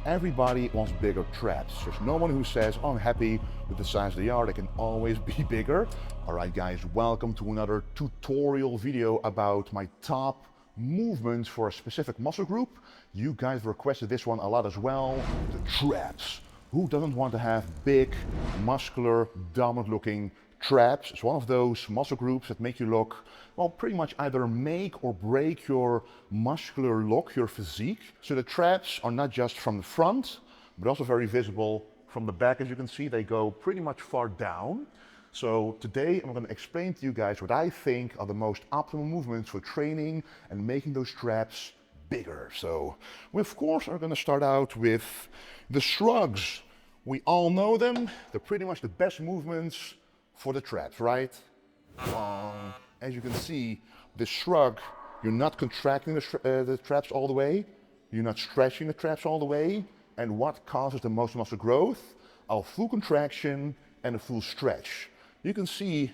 Everybody wants bigger traps. There's no one who says, oh, I'm happy with the size they are. They can always be bigger. All right, guys, welcome to another tutorial video about my top movements for a specific muscle group. You guys requested this one a lot as well, the traps. Who doesn't want to have big, muscular, dominant looking traps? It's one of those muscle groups that make you look, well, pretty much either make or break your muscular look, your physique. So the traps are not just from the front, but also very visible from the back. As you can see, they go pretty much far down. So today I'm going to explain to you guys what I think are the most optimal movements for training and making those traps bigger. So we of course are going to start out with the shrugs. We all know them. They're pretty much the best movements for the traps, right? As you can see, the shrug, you're not contracting the traps all the way. You're not stretching the traps all the way. And what causes the most muscle growth? A full contraction and a full stretch. You can see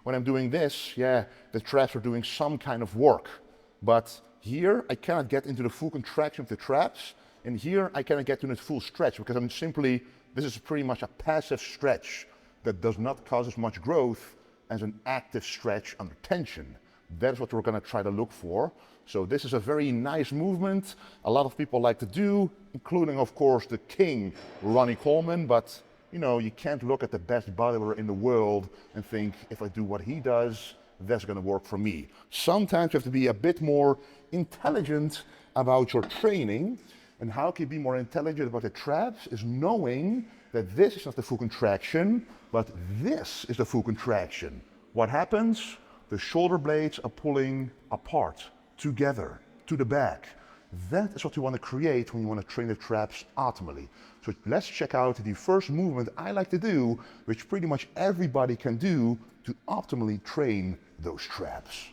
when I'm doing this, yeah, the traps are doing some kind of work. But here I cannot get into the full contraction of the traps. And here I cannot get to the full stretch because I'm simply, this is pretty much a passive stretch that does not cause as much growth as an active stretch under tension. That's what we're going to try to look for. So this is a very nice movement a lot of people like to do, including of course the king, Ronnie Coleman, but you know, you can't look at the best bodybuilder in the world and think, if I do what he does, that's going to work for me. Sometimes you have to be a bit more intelligent about your training. And how can you be more intelligent about the traps is knowing that this is not the full contraction, but this is the full contraction. What happens? The shoulder blades are pulling apart, together, to the back. That is what you want to create when you want to train the traps optimally. So let's check out the first movement I like to do, which pretty much everybody can do to optimally train those traps.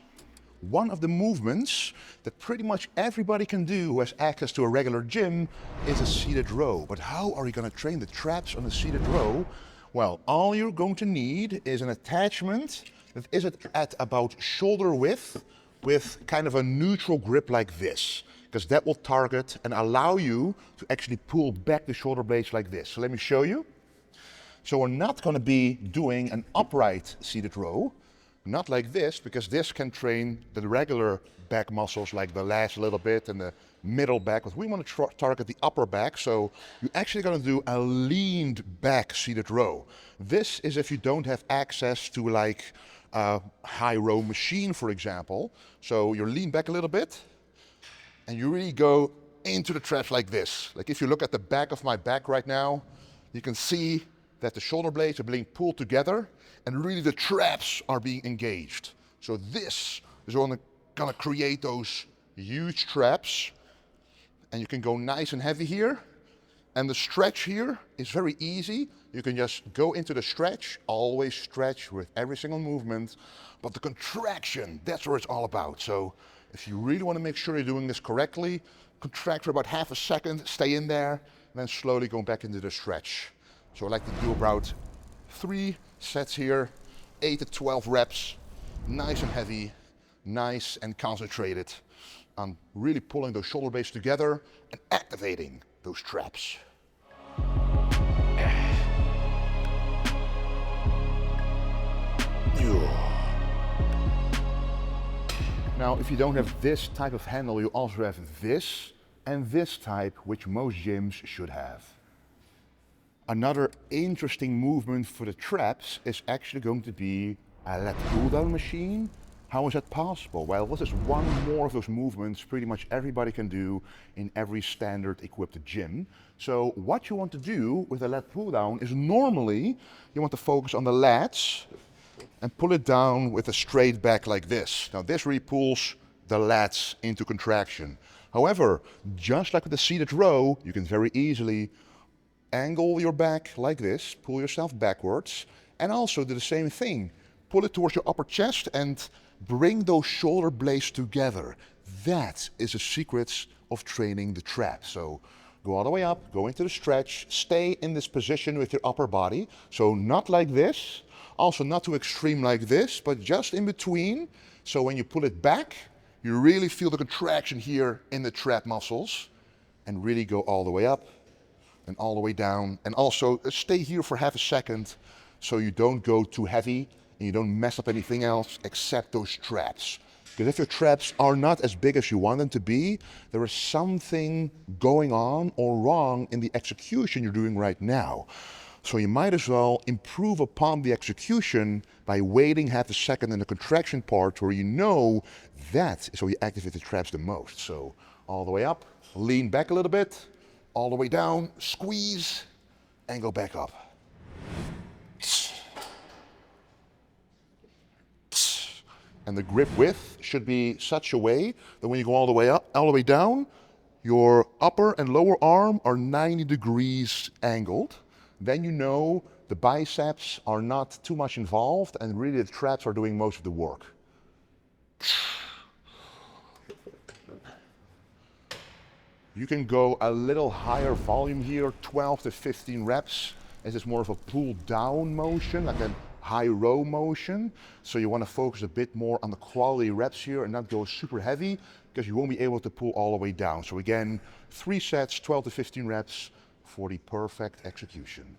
One of the movements that pretty much everybody can do who has access to a regular gym is a seated row. But how are you going to train the traps on a seated row? Well, all you're going to need is an attachment that is at about shoulder width with kind of a neutral grip like this, because that will target and allow you to actually pull back the shoulder blades like this. So let me show you. So we're not going to be doing an upright seated row. Not like this, because this can train the regular back muscles like the lats a little bit and the middle back, but we want to target the upper back. So you're actually going to do a leaned back seated row. This is if you don't have access to like a high row machine, for example. So you lean back a little bit and you really go into the traps like this. Like if you look at the back of my back right now, you can see that the shoulder blades are being pulled together and really the traps are being engaged. So this is gonna create those huge traps, and you can go nice and heavy here. And the stretch here is very easy. You can just go into the stretch, always stretch with every single movement, but the contraction, that's what it's all about. So if you really want to make sure you're doing this correctly, contract for about half a second, stay in there, and then slowly go back into the stretch. So I like to do about 3 sets here, 8 to 12 reps, nice and heavy, nice and concentrated on really pulling those shoulder blades together and activating those traps. Now, if you don't have this type of handle, you also have this and this type, which most gyms should have. Another interesting movement for the traps is actually going to be a lat pull-down machine. How is that possible? Well, this is one more of those movements pretty much everybody can do in every standard equipped gym. So what you want to do with a lat pull-down is normally you want to focus on the lats and pull it down with a straight back like this. Now this really pulls the lats into contraction. However, just like with the seated row, you can very easily angle your back like this, pull yourself backwards, and also do the same thing. Pull it towards your upper chest and bring those shoulder blades together. That is the secret of training the trap. So go all the way up, go into the stretch, stay in this position with your upper body. So not like this, also not too extreme like this, but just in between. So when you pull it back, you really feel the contraction here in the trap muscles and really go all the way up and all the way down. And also stay here for half a second so you don't go too heavy and you don't mess up anything else except those traps. Because if your traps are not as big as you want them to be, there is something going on or wrong in the execution you're doing right now. So you might as well improve upon the execution by waiting half a second in the contraction part where you know that is where you activate the traps the most. So all the way up, lean back a little bit, all the way down, squeeze, and go back up. And the grip width should be such a way that when you go all the way up, all the way down, your upper and lower arm are 90 degrees angled. Then you know the biceps are not too much involved and really the traps are doing most of the work. You can go a little higher volume here, 12 to 15 reps, as it's more of a pull down motion, like a high row motion. So you want to focus a bit more on the quality reps here and not go super heavy because you won't be able to pull all the way down. So again, 3 sets, 12 to 15 reps for the perfect execution.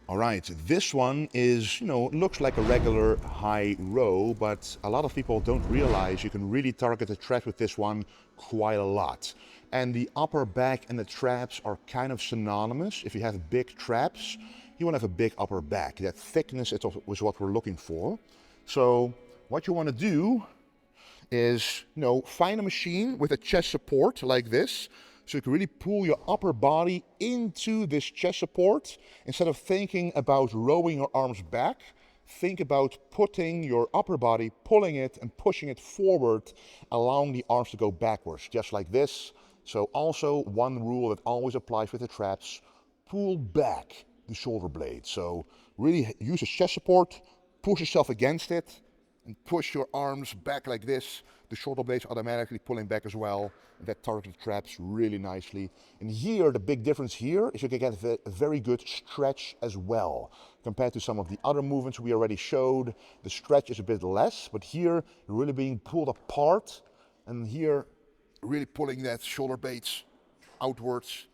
All right, this one is, looks like a regular high row, but a lot of people don't realize you can really target the traps with this one quite a lot. And the upper back and the traps are kind of synonymous. If you have big traps, you want to have a big upper back. That thickness is what we're looking for. So what you want to do is, find a machine with a chest support like this. So you can really pull your upper body into this chest support. Instead of thinking about rowing your arms back, think about putting your upper body, pulling it and pushing it forward, allowing the arms to go backwards, just like this. So also one rule that always applies with the traps, pull back the shoulder blade. So really use a chest support, push yourself against it, and push your arms back like this. The shoulder blades automatically pulling back as well. That targets the traps really nicely. And here, the big difference here is you can get a very good stretch as well. Compared to some of the other movements we already showed, the stretch is a bit less, but here, you're really being pulled apart. And here, really pulling that shoulder blades outwards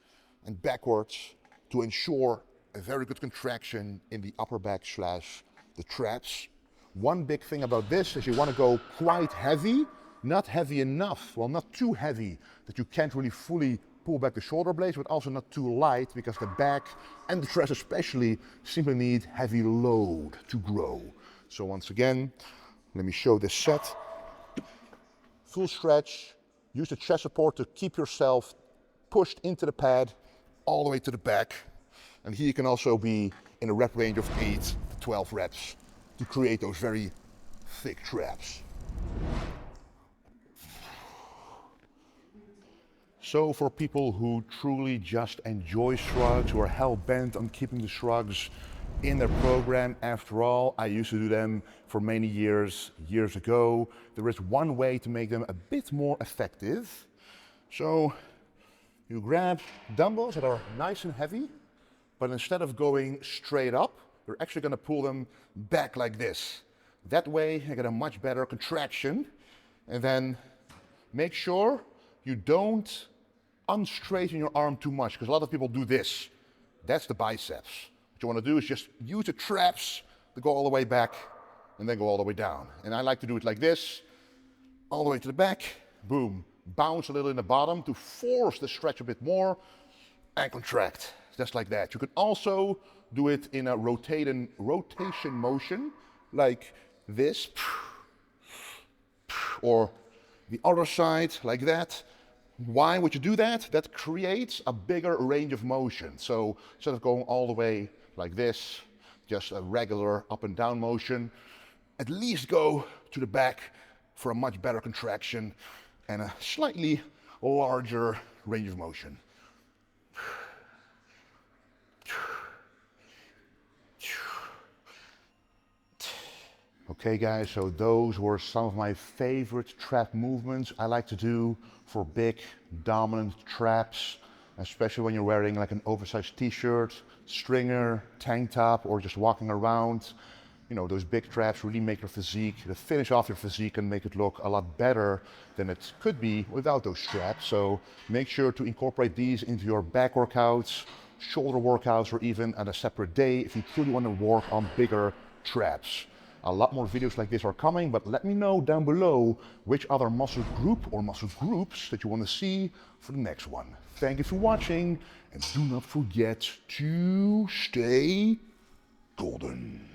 and backwards to ensure a very good contraction in the upper back / the traps. One big thing about this is you want to go quite heavy, not heavy enough, well, not too heavy that you can't really fully pull back the shoulder blades, but also not too light because the back and the traps especially simply need heavy load to grow. So once again, let me show this set. Full stretch, use the chest support to keep yourself pushed into the pad all the way to the back. And here you can also be in a rep range of 8 to 12 reps to create those very thick traps. So for people who truly just enjoy shrugs, who are hell-bent on keeping the shrugs in their program, after all, I used to do them for many years ago. There is one way to make them a bit more effective. So you grab dumbbells that are nice and heavy, but instead of going straight up, you're actually going to pull them back like this. That way you get a much better contraction. And then make sure you don't unstraighten your arm too much, because a lot of people do this. That's the biceps. What you want to do is just use the traps to go all the way back and then go all the way down. And I like to do it like this, all the way to the back, boom. Bounce a little in the bottom to force the stretch a bit more and contract, just like that. You can also do it in a rotation motion, like this, or the other side, like that. Why would you do that? That creates a bigger range of motion. So instead of going all the way like this, just a regular up and down motion, at least go to the back for a much better contraction and a slightly larger range of motion. Okay guys, so those were some of my favorite trap movements I like to do for big dominant traps, especially when you're wearing like an oversized t-shirt, stringer, tank top, or just walking around. You know, those big traps really make your physique, the finish off your physique, and make it look a lot better than it could be without those straps. So make sure to incorporate these into your back workouts shoulder workouts, or even on a separate day if you truly want to work on bigger traps. A lot more videos like this are coming, but let me know down below which other muscle group or muscle groups that you want to see for the next one. Thank you for watching, and do not forget to stay golden.